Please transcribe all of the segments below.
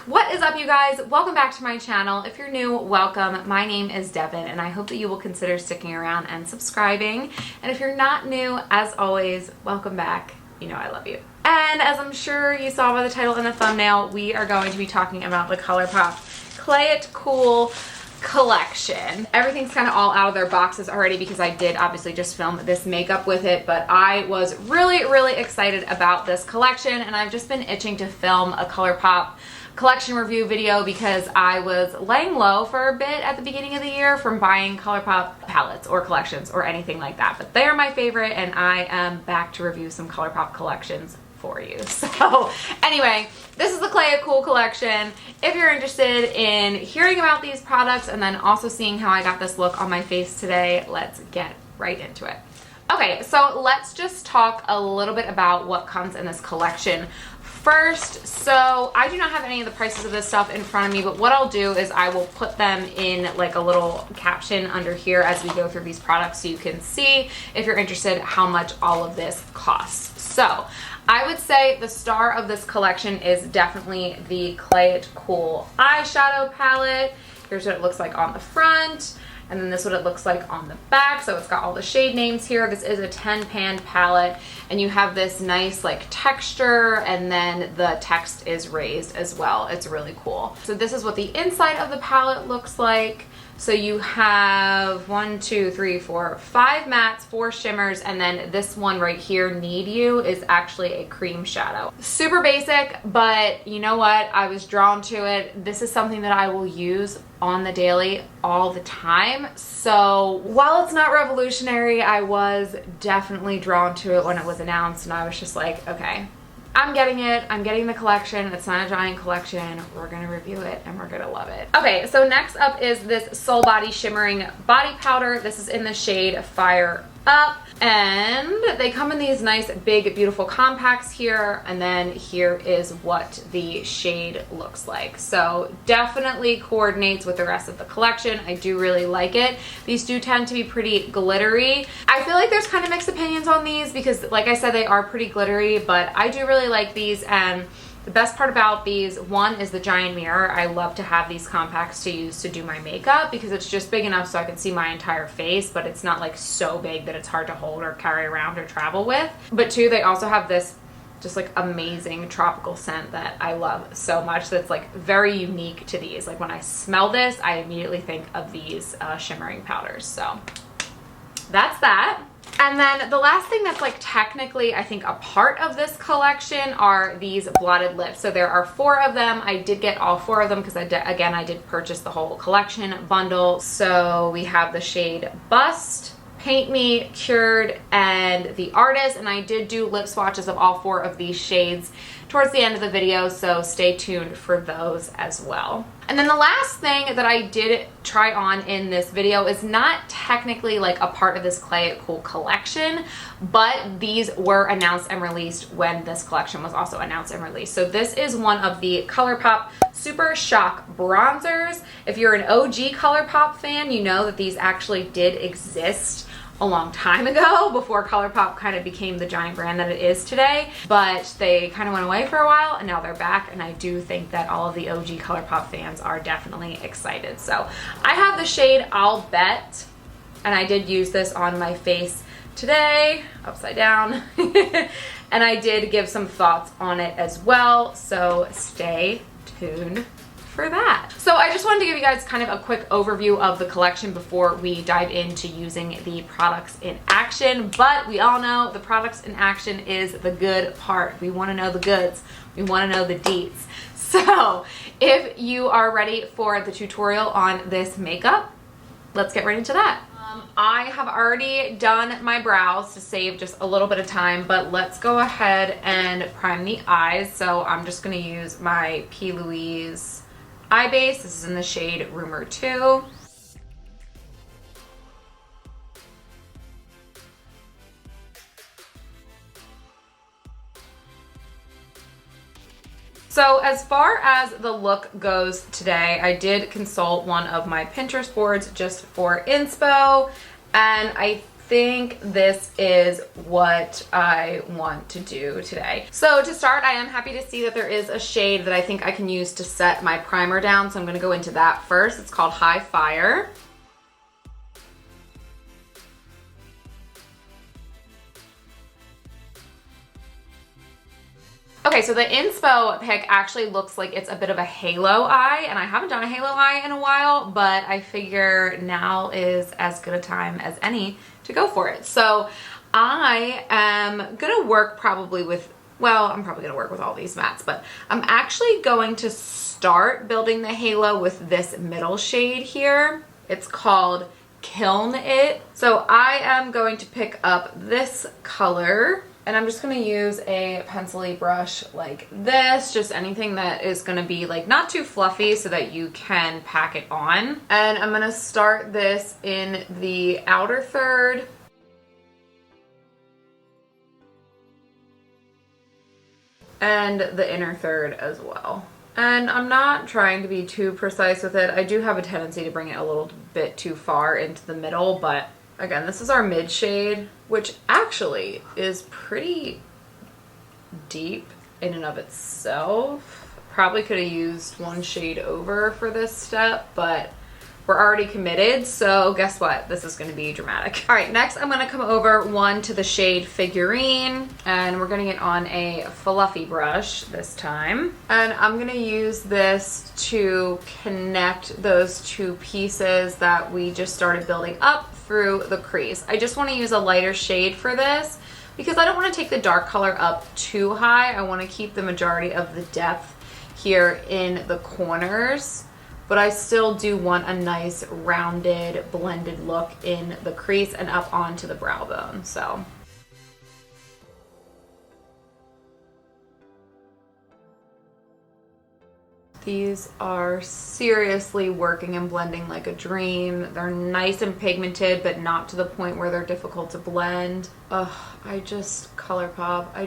What is up, you guys? Welcome back to my channel. If you're new, welcome. My name is Devin and I hope that you will consider sticking around and subscribing. And if you're not new, as always, welcome back. You know I love you. And as I'm sure you saw by the title and the thumbnail, we are going to be talking about the Colourpop Play It Cool collection. Everything's kind of all out of their boxes already because I did obviously just film this makeup with it, but I was really excited about this collection and I've just been itching to film a Colourpop collection review video because I was laying low for a bit at the beginning of the year from buying Colourpop palettes or collections or anything like that, but they are my favorite and I am back to review some Colourpop collections for you. So anyway, this is the Play It Cool collection. If you're interested in hearing about these products and then also seeing how I got this look on my face today, let's get right into it. Okay, so let's just talk a little bit about what comes in this collection first. So I do not have any of the prices of this stuff in front of me, but what I'll do is I will put them in like a little caption under here as we go through these products so you can see, if you're interested, how much all of this costs. So I would say the star of this collection is definitely the Play It Cool eyeshadow palette. Here's what it looks like on the front, and then this is what it looks like on the back. So it's got all the shade names here. This is a 10-pan palette, and you have this nice like texture, and then the text is raised as well. It's really cool. So this is what the inside of the palette looks like. So you have 5 mattes, 4 shimmers, and then this one right here, Need You, is actually a cream shadow. Super basic, but you know what? I was drawn to it. This is something that I will use on the daily all the time. So while it's not revolutionary, I was definitely drawn to it when it was announced, and I was just like, okay, I'm getting it. I'm getting the collection. It's not a giant collection. We're gonna review it and we're gonna love it. Okay, so next up is this Soul Body Shimmering Body Powder. This is in the shade Fire Up, and they come in these nice big beautiful compacts here, and then here is what the shade looks like. So definitely coordinates with the rest of the collection. I do really like it. These do tend to be pretty glittery. I feel like there's kind of mixed opinions on these because like I said, they are pretty glittery, but I do really like these. And the best part about these, one, is the giant mirror. I love to have these compacts to use to do my makeup because it's just big enough so I can see my entire face, but it's not like so big that it's hard to hold or carry around or travel with. But two, they also have this just like amazing tropical scent that I love so much that's like very unique to these. Like when I smell this, I immediately think of these shimmering powders. So that's that. And then the last thing that's like technically I think a part of this collection are these Blotted Lips. So there are 4 of them. I did get all 4 of them because I did purchase the whole collection bundle. So we have the shade Bust, Paint Me, Cured, and The Artist, and I did do lip swatches of all 4 of these shades towards the end of the video, so stay tuned for those as well. And then the last thing that I did try on in this video is not technically like a part of this Play It Cool collection, but these were announced and released when this collection was also announced and released. So this is one of the Colourpop Super Shock bronzers. If you're an OG Colourpop fan, you know that these actually did exist a long time ago before Colourpop kind of became the giant brand that it is today, but they kind of went away for a while and now they're back, and I do think that all of the OG Colourpop fans are definitely excited. So I have the shade I'll Bet, and I did use this on my face today, upside down, and I did give some thoughts on it as well, so stay tuned for that. So I just wanted to give you guys kind of a quick overview of the collection before we dive into using the products in action. But we all know the products in action is the good part. We want to know the goods. We want to know the deets. So if you are ready for the tutorial on this makeup, let's get right into that. I have already done my brows to save just a little bit of time, but let's go ahead and prime the eyes. So I'm just going to use my P. Louise eye base. This is in the shade Rumor 2. So as far as the look goes today, I did consult one of my Pinterest boards just for inspo, and I think this is what I want to do today. So to start, I am happy to see that there is a shade that I think I can use to set my primer down. So I'm gonna go into that first. It's called High Fire. Okay, so the inspo pick actually looks like it's a bit of a halo eye, and I haven't done a halo eye in a while, but I figure now is as good a time as any to go for it. So I am gonna work probably with, well, I'm probably gonna work with all these mattes, but I'm actually going to start building the halo with this middle shade here. It's called Kiln It. So I am going to pick up this color, and I'm just gonna use a pencil-y brush like this, just anything that is gonna be like not too fluffy so that you can pack it on. And I'm gonna start this in the outer third. And the inner third as well. And I'm not trying to be too precise with it. I do have a tendency to bring it a little bit too far into the middle, but again, this is our mid shade, which actually is pretty deep in and of itself. Probably could have used one shade over for this step, but we're already committed, so guess what? This is gonna be dramatic. All right, next I'm gonna come over one to the shade Figurine, and we're getting it on a fluffy brush this time. And I'm gonna use this to connect those two pieces that we just started building up through the crease. I just wanna use a lighter shade for this because I don't wanna take the dark color up too high. I wanna keep the majority of the depth here in the corners, but I still do want a nice rounded blended look in the crease and up onto the brow bone. So these are seriously working and blending like a dream. They're nice and pigmented, but not to the point where they're difficult to blend. Ugh, Colourpop, I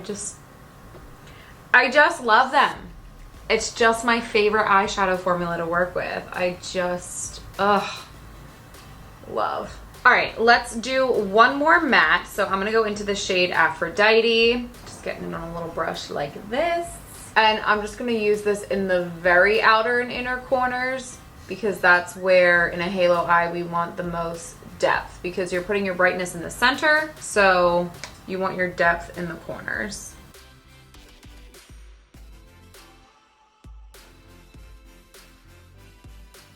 just love them. It's just my favorite eyeshadow formula to work with. I just, love. All right, let's do one more matte. So I'm gonna go into the shade Aphrodite. Just getting it on a little brush like this. And I'm just gonna use this in the very outer and inner corners because that's where in a halo eye we want the most depth, because you're putting your brightness in the center, so you want your depth in the corners.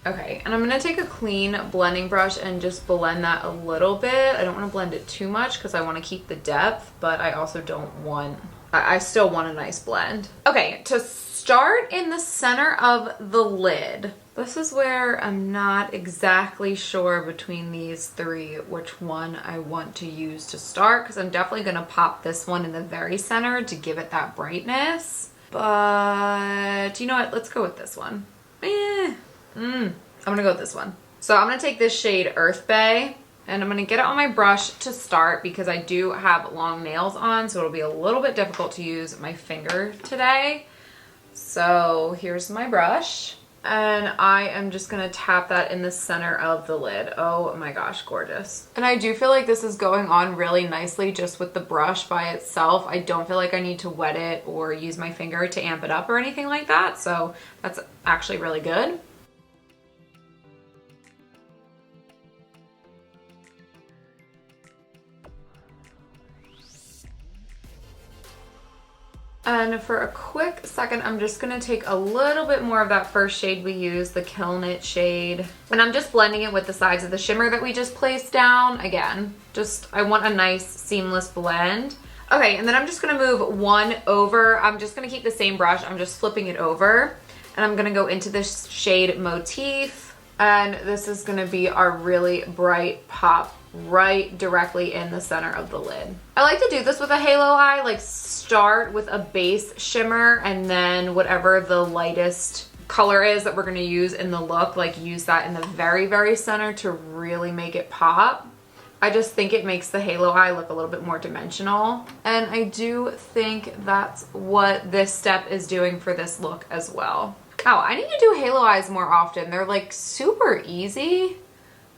Okay, and I'm gonna take a clean blending brush and just blend that a little bit. I don't wanna blend it too much because I wanna keep the depth, but I also don't want, I still want a nice blend. Okay, to start in the center of the lid, this is where I'm not exactly sure between these three which one I want to use to start, because I'm definitely gonna pop this one in the very center to give it that brightness. But you know what, let's go with this one. I'm gonna go with this one. So I'm gonna take this shade Earth Bay, and I'm gonna get it on my brush to start because I do have long nails on, so it'll be a little bit difficult to use my finger today. So here's my brush, and I am just gonna tap that in the center of the lid. Oh my gosh, gorgeous. And I do feel like this is going on really nicely just with the brush by itself. I don't feel like I need to wet it or use my finger to amp it up or anything like that, so that's actually really good. And for a quick second, I'm just gonna take a little bit more of that first shade we used, the Kiln It shade. And I'm just blending it with the sides of the shimmer that we just placed down. Again, I want a nice seamless blend. Okay, and then I'm just gonna move one over. I'm just gonna keep the same brush. I'm just flipping it over. And I'm gonna go into this shade Motif. And this is gonna be our really bright pop right directly in the center of the lid. I like to do this with a halo eye, like start with a base shimmer and then whatever the lightest color is that we're gonna use in the look, like use that in the very, very center to really make it pop. I just think it makes the halo eye look a little bit more dimensional. And I do think that's what this step is doing for this look as well. Oh, I need to do halo eyes more often. They're like super easy,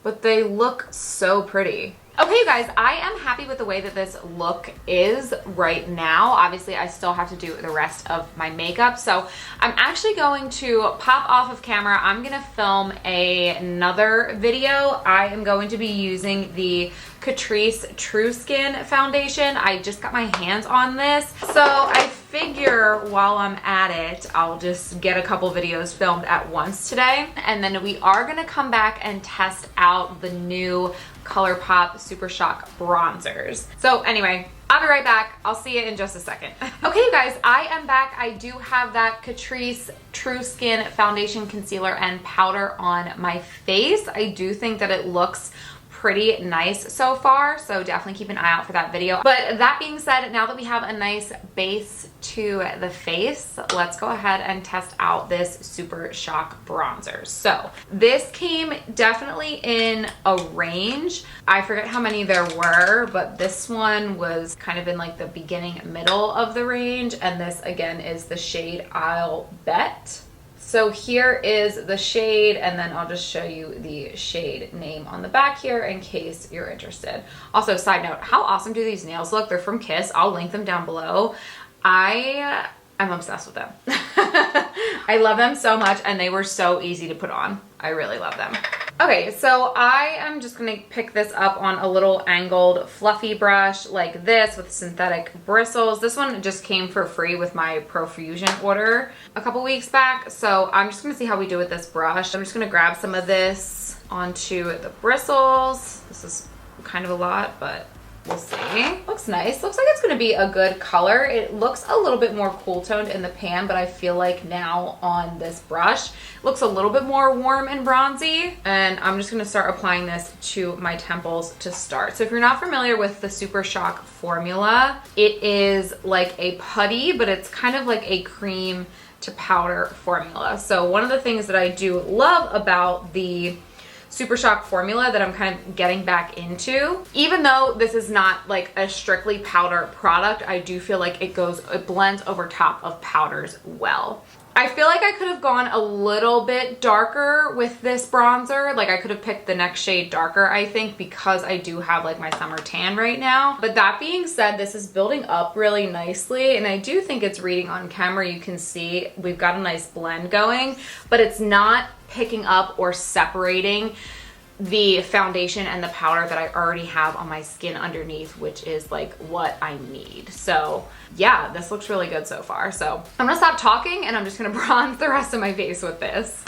but they look so pretty. Okay, you guys, I am happy with the way that this look is right now. Obviously, I still have to do the rest of my makeup, so I'm actually going to pop off of camera. I'm gonna film another video. I am going to be using the Catrice True Skin foundation. I just got my hands on this, so I figure while I'm at it, I'll just get a couple videos filmed at once today, and then we are gonna come back and test out the new Colourpop Super Shock bronzers. So anyway, I'll be right back. I'll see you in just a second. Okay, you guys, I am back. I do have that Catrice True Skin foundation, concealer, and powder on my face. I do think that it looks pretty nice so far, so definitely keep an eye out for that video. But that being said, now that we have a nice base to the face, let's go ahead and test out this Super Shock bronzer. So this came definitely in a range. I forget how many there were, but this one was kind of in like the beginning middle of the range, and this again is the shade I'll Bet. So here is the shade, and then I'll just show you the shade name on the back here in case you're interested. Also, side note, how awesome do these nails look? They're from Kiss. I'll link them down below. I'm obsessed with them. I love them so much, and they were so easy to put on. I really love them. Okay, so I am just gonna pick this up on a little angled fluffy brush like this with synthetic bristles. This one just came for free with my Profusion order a couple weeks back, so I'm just gonna see how we do with this brush. I'm just gonna grab some of this onto the bristles. This is kind of a lot, but we'll see. Looks nice. Looks like it's going to be a good color. It looks a little bit more cool toned in the pan, but I feel like now on this brush, it looks a little bit more warm and bronzy. And I'm just going to start applying this to my temples to start. So if you're not familiar with the Super Shock formula, it is like a putty, but it's kind of like a cream to powder formula. So one of the things that I do love about the Super Shock formula that I'm kind of getting back into, even though this is not like a strictly powder product, I do feel like it blends over top of powders well. I feel like I could have gone a little bit darker with this bronzer. Like I could have picked the next shade darker, I think, because I do have like my summer tan right now. But that being said, this is building up really nicely, and I do think it's reading on camera. You can see we've got a nice blend going, but it's not picking up or separating the foundation and the powder that I already have on my skin underneath, which is like what I need. So yeah, this looks really good so far. So I'm gonna stop talking and I'm just gonna bronze the rest of my face with this.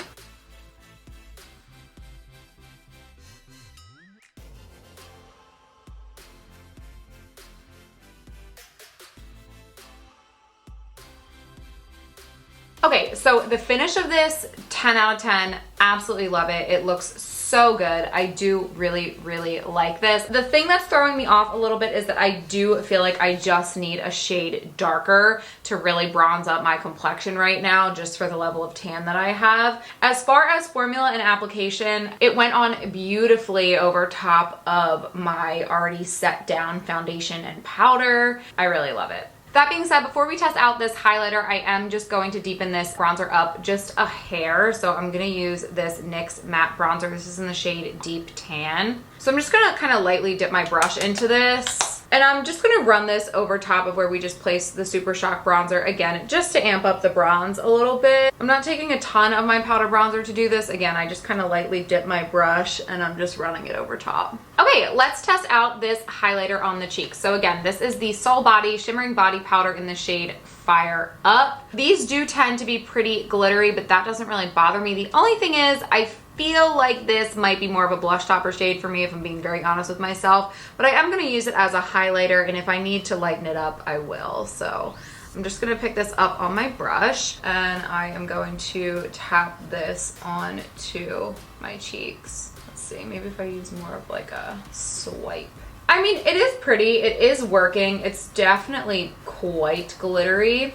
Okay, so the finish of this, 10 out of 10, absolutely love it. It looks so good. I do really, really like this. The thing that's throwing me off a little bit is that I do feel like I just need a shade darker to really bronze up my complexion right now, just for the level of tan that I have. As far as formula and application, it went on beautifully over top of my already set down foundation and powder. I really love it. That being said, before we test out this highlighter, I am just going to deepen this bronzer up just a hair. So I'm going to use this NYX matte bronzer. This is in the shade Deep Tan. So I'm just going to kind of lightly dip my brush into this. And I'm just going to run this over top of where we just placed the Super Shock bronzer, again, just to amp up the bronze a little bit. I'm not taking a ton of my powder bronzer to do this. Again, I just kind of lightly dip my brush and I'm just running it over top. Okay, let's test out this highlighter on the cheeks. So again, this is the Soul Body Shimmering Body Powder in the shade Fire Up. These do tend to be pretty glittery, but that doesn't really bother me. The only thing is I feel like this might be more of a blush topper shade for me, if I'm being very honest with myself, but I am going to use it as a highlighter, and if I need to lighten it up, I will. So I'm just going to pick this up on my brush, and I am going to tap this onto my cheeks. Let's see, maybe if I use more of like a swipe. I mean, it is pretty, it is working, it's definitely quite glittery.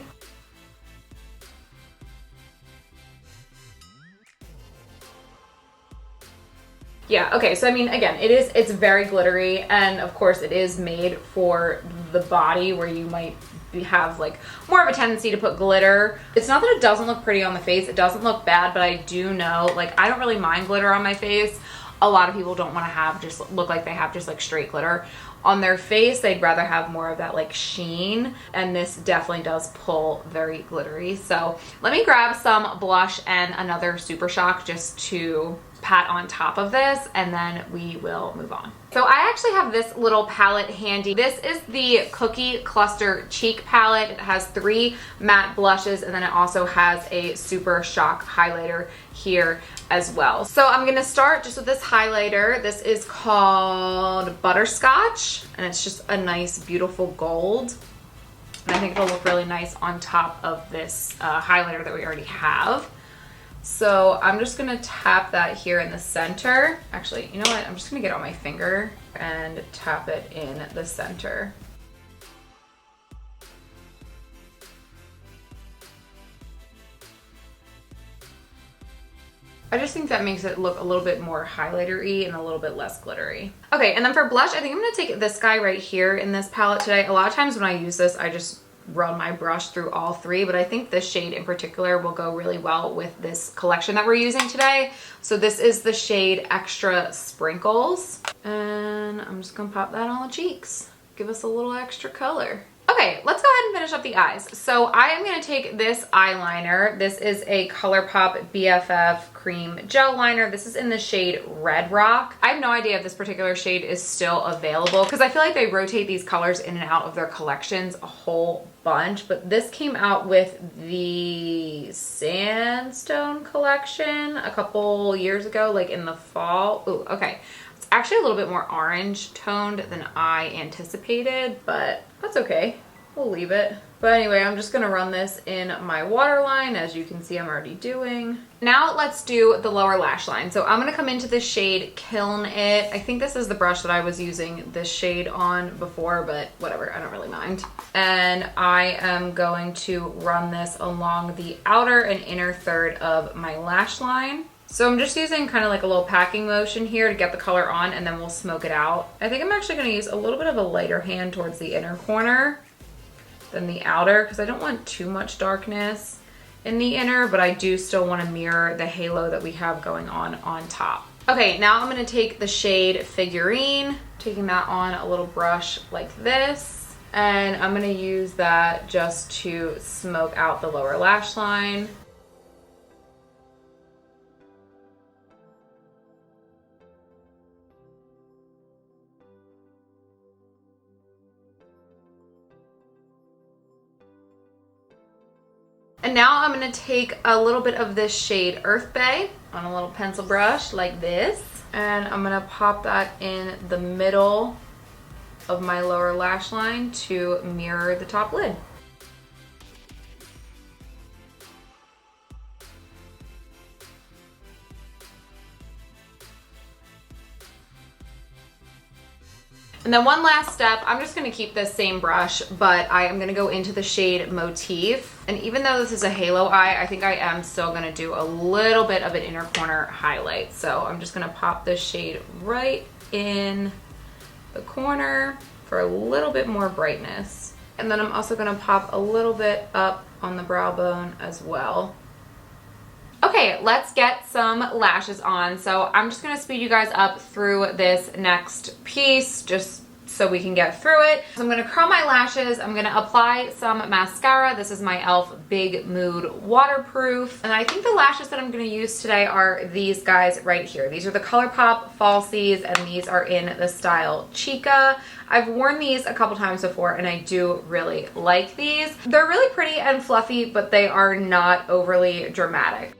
Yeah, okay, so I mean, again, it's very glittery, and of course it is made for the body where you might have like more of a tendency to put glitter. It's not that it doesn't look pretty on the face, it doesn't look bad, but I do know, like, I don't really mind glitter on my face. a lot of people don't want to have just look like they have just like straight glitter on their face. They'd rather have more of that like sheen, and this definitely does pull very glittery. So let me grab some blush and another Super Shock just to pat on top of this, and then we will move on. So I actually have this little palette handy. This is the Cookie Cluster Cheek palette. It has 3 matte blushes, and then it also has a Super Shock highlighter here as well. So I'm gonna start just with this highlighter. This is called Butterscotch, and it's just a nice, beautiful gold. And I think it'll look really nice on top of this highlighter that we already have. So I'm just gonna tap that here in the center. Actually, you know what? I'm just gonna get on my finger and tap it in the center. I just think that makes it look a little bit more highlighter-y and a little bit less glittery. Okay, and then for blush, I think I'm gonna take this guy right here in this palette today. A lot of times when I use this, I just run my brush through all 3, but I think this shade in particular will go really well with this collection that we're using today. So this is the shade Extra Sprinkles, and I'm just gonna pop that on the cheeks. Give us a little extra color. Okay, let's go ahead and finish up the eyes. So I am gonna take this eyeliner. This is a Colourpop BFF Cream Gel Liner. This is in the shade Red Rock. I have no idea if this particular shade is still available because I feel like they rotate these colors in and out of their collections a whole bunch, but this came out with the Sandstone collection a couple years ago, like in the fall. Ooh, okay. It's actually a little bit more orange toned than I anticipated, but that's okay. We'll leave it. But anyway, I'm just gonna run this in my waterline, as you can see I'm already doing. Now let's do the lower lash line. So I'm gonna come into the shade Kiln It. I think this is the brush that I was using this shade on before, but whatever, I don't really mind. And I am going to run this along the outer and inner third of my lash line. So I'm just using kind of like a little packing motion here to get the color on, and then we'll smoke it out. I think I'm actually going to use a little bit of a lighter hand towards the inner corner than the outer because I don't want too much darkness in the inner, but I do still want to mirror the halo that we have going on top. Okay, now I'm going to take the shade Figurine, taking that on a little brush like this, and I'm going to use that just to smoke out the lower lash line. And now I'm gonna take a little bit of this shade Earth Bay on a little pencil brush like this, and I'm gonna pop that in the middle of my lower lash line to mirror the top lid. And then one last step, I'm just gonna keep this same brush, but I am gonna go into the shade Motif. And even though this is a halo eye, I think I am still gonna do a little bit of an inner corner highlight. So I'm just gonna pop this shade right in the corner for a little bit more brightness. And then I'm also gonna pop a little bit up on the brow bone as well. Okay, let's get some lashes on. So I'm just gonna speed you guys up through this next piece just so we can get through it. So I'm gonna curl my lashes. I'm gonna apply some mascara. This is my e.l.f. Big Mood Waterproof. And I think the lashes that I'm gonna use today are these guys right here. These are the Colourpop Falsies, and these are in the style Chica. I've worn these a couple times before, and I do really like these. They're really pretty and fluffy, but they are not overly dramatic.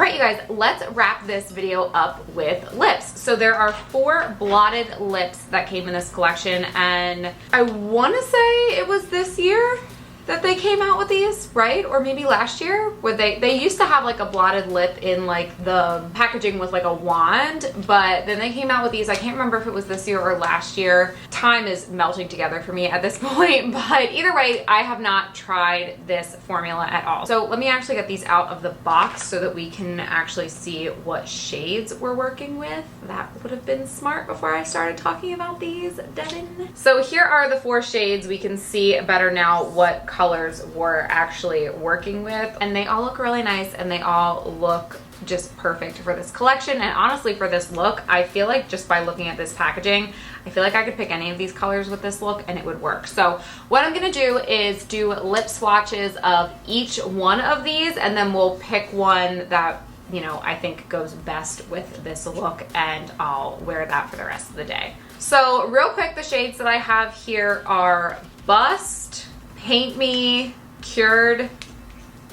right, you guys, let's wrap this video up with lips. So there are 4 blotted lips that came in this collection, and I want to say it was this year that they came out with these, right? Or maybe last year, where they used to have like a blotted lip in like the packaging with like a wand, but then they came out with these. I can't remember if it was this year or last year. Time is melting together for me at this point, but either way, I have not tried this formula at all. So let me actually get these out of the box so that we can actually see what shades we're working with. That would have been smart before I started talking about these, Devin. So here are the 4 shades. We can see better now what colors we're actually working with, and they all look really nice, and they all look just perfect for this collection. And honestly, for this look, I feel like just by looking at this packaging, I feel like I could pick any of these colors with this look and it would work. So what I'm gonna do is do lip swatches of each one of these, and then we'll pick one that, you know, I think goes best with this look, and I'll wear that for the rest of the day. So real quick, the shades that I have here are Bust, Paint Me, Cured,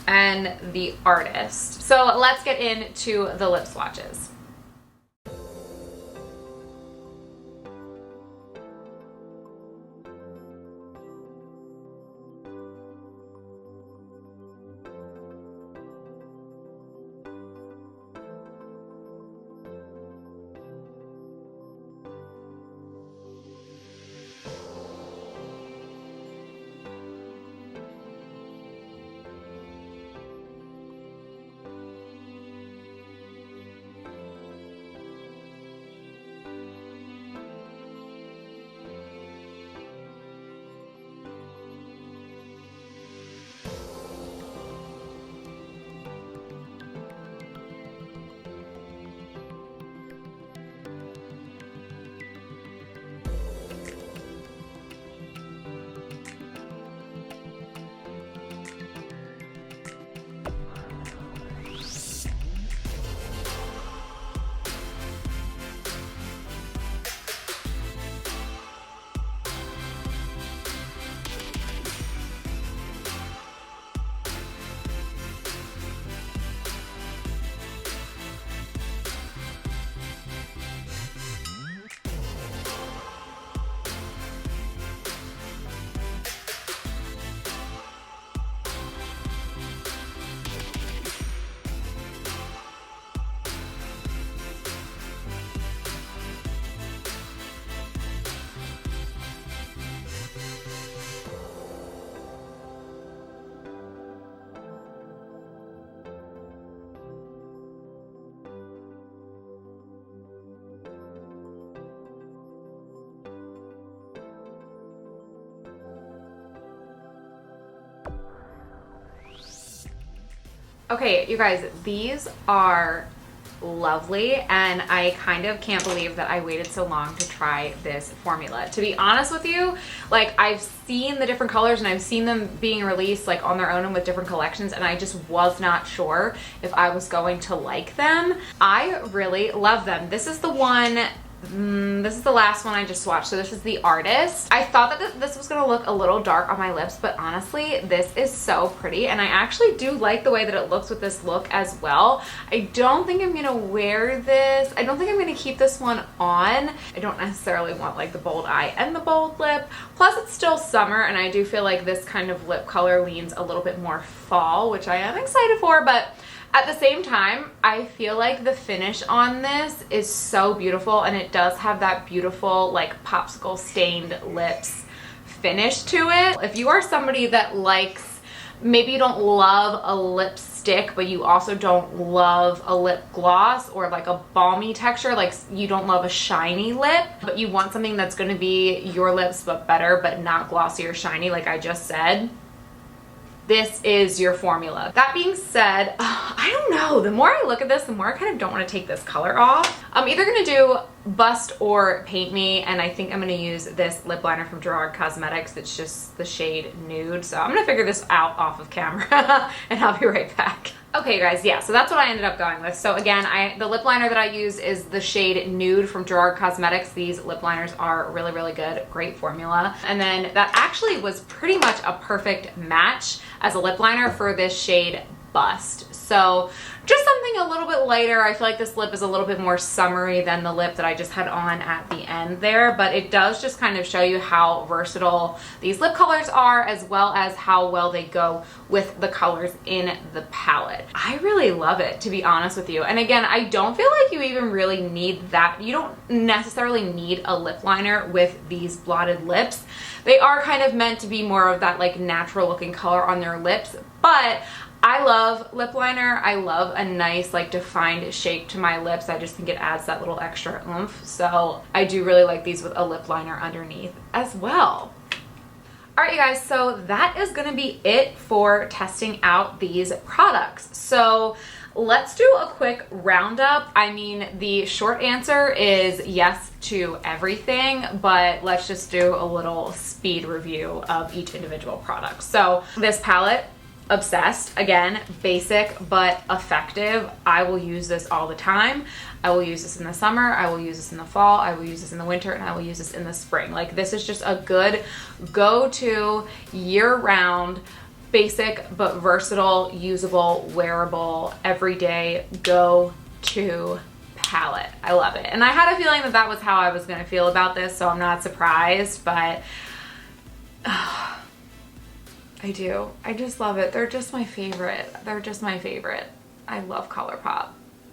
and The Artist. So let's get into the lip swatches. Okay, you guys, these are lovely, and I kind of can't believe that I waited so long to try this formula. To be honest with you, like, I've seen the different colors and I've seen them being released like on their own and with different collections, and I just was not sure if I was going to like them. I really love them. This is the one, this is the last one I just swatched. So this is The Artist. I thought that this was gonna look a little dark on my lips, but honestly, this is so pretty, and I actually do like the way that it looks with this look as well. I don't think I'm gonna wear this. I don't think I'm gonna keep this one on. I don't necessarily want like the bold eye and the bold lip. Plus it's still summer, and I do feel like this kind of lip color leans a little bit more fall, which I am excited for, but at the same time, I feel like the finish on this is so beautiful, and it does have that beautiful like popsicle stained lips finish to it. If you are somebody that likes, maybe you don't love a lipstick, but you also don't love a lip gloss or like a balmy texture, like you don't love a shiny lip, but you want something that's going to be your lips but better, but not glossy or shiny like I just said, this is your formula. That being said, I don't know, the more I look at this, the more I kind of don't want to take this color off. I'm either gonna do Bust or Paint Me, and I think I'm gonna use this lip liner from Gerard Cosmetics. It's just the shade Nude. So I'm gonna figure this out off of camera and I'll be right back. Okay, you guys, yeah, so that's what I ended up going with. So again, the lip liner that I use is the shade Nude from Gerard Cosmetics. These lip liners are really, really good, great formula. And then that actually was pretty much a perfect match as a lip liner for this shade bust. So just something a little bit lighter. I feel like this lip is a little bit more summery than the lip that I just had on at the end there, but it does just kind of show you how versatile these lip colors are, as well as how well they go with the colors in the palette. I really love it, to be honest with you. And again, I don't feel like you even really need that. You don't necessarily need a lip liner with these Blotted Lips. They are kind of meant to be more of that like natural looking color on their lips, but I love lip liner. I love a nice like defined shape to my lips. I just think it adds that little extra oomph. So I do really like these with a lip liner underneath as well. All right, you guys, so that is gonna be it for testing out these products. So let's do a quick roundup. I mean, the short answer is yes to everything, but let's just do a little speed review of each individual product. So this palette, obsessed. Again, basic but effective. I will use this all the time. I will use this in the summer, I will use this in the fall, I will use this in the winter, and I will use this in the spring. Like, this is just a good go-to year-round, basic but versatile, usable, wearable, everyday go-to palette. I love it. And I had a feeling that that was how I was going to feel about this, so I'm not surprised, but I do. I just love it. They're just my favorite. They're just my favorite. I love Colourpop.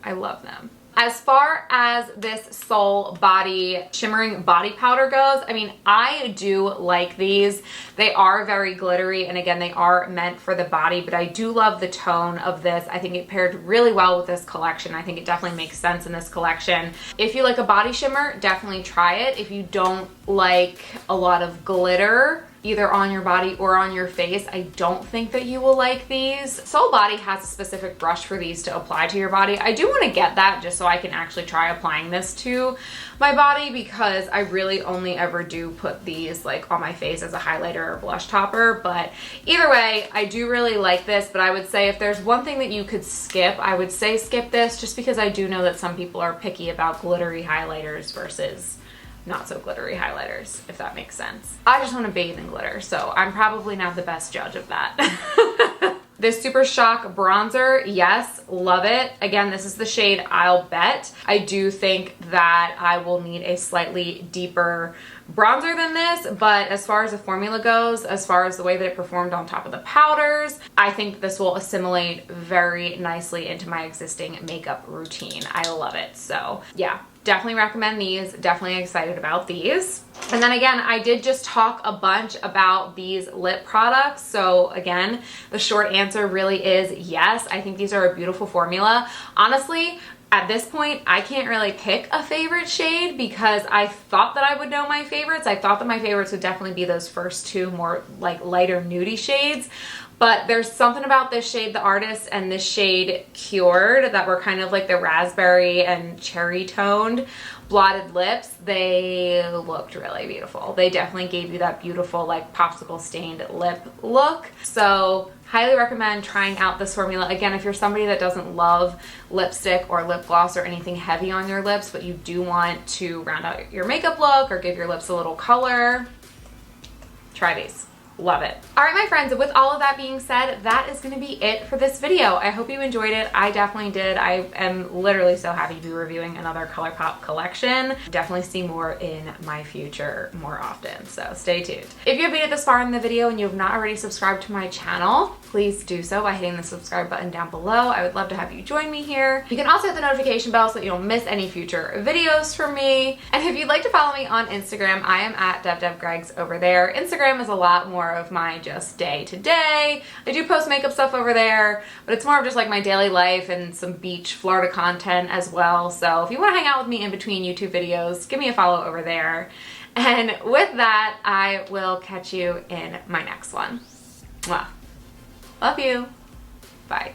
I love them. As far as this Soul Body Shimmering Body Powder goes, I mean, I do like these. They are very glittery, and again, they are meant for the body, but I do love the tone of this. I think it paired really well with this collection. I think it definitely makes sense in this collection. If you like a body shimmer, definitely try it. If you don't like a lot of glitter, either on your body or on your face, I don't think that you will like these. Soul Body has a specific brush for these to apply to your body. I do want to get that just so I can actually try applying this to my body, because I really only ever do put these like on my face as a highlighter or blush topper. But either way, I do really like this, but I would say if there's one thing that you could skip, I would say skip this, just because I do know that some people are picky about glittery highlighters versus not so glittery highlighters, if that makes sense. I just want to bathe in glitter, so I'm probably not the best judge of that. This Super Shock bronzer, yes, love it. Again, this is the shade I'll Bet. I do think that I will need a slightly deeper bronzer than this, but as far as the formula goes, as far as the way that it performed on top of the powders, I think this will assimilate very nicely into my existing makeup routine. I love it. So yeah, definitely recommend these. Definitely excited about these. And then again, I did just talk a bunch about these lip products. So again, the short answer really is yes. I think these are a beautiful formula. Honestly, at this point, I can't really pick a favorite shade because I thought that I would know my favorites. I thought that my favorites would definitely be those first two more like lighter nudie shades. But there's something about this shade, The Artist, and this shade Cured, that were kind of like the raspberry and cherry toned Blotted Lips. They looked really beautiful. They definitely gave you that beautiful like popsicle stained lip look. So highly recommend trying out this formula. Again, if you're somebody that doesn't love lipstick or lip gloss or anything heavy on your lips, but you do want to round out your makeup look or give your lips a little color, try these. Love it. All right, my friends, with all of that being said, that is going to be it for this video. I hope you enjoyed it. I definitely did. I am literally so happy to be reviewing another Colourpop collection. Definitely see more in my future more often, so stay tuned. If you have made it this far in the video and you have not already subscribed to my channel, please do so by hitting the subscribe button down below. I would love to have you join me here. You can also hit the notification bell so that you don't miss any future videos from me. And if you'd like to follow me on Instagram, I am at devdevgregs over there. Instagram is a lot more of my just day to day. I do post makeup stuff over there, but it's more of just like my daily life and some beach Florida content as well. So if you want to hang out with me in between YouTube videos, give me a follow over there. And with that, I will catch you in my next one. Mwah. Love you. Bye.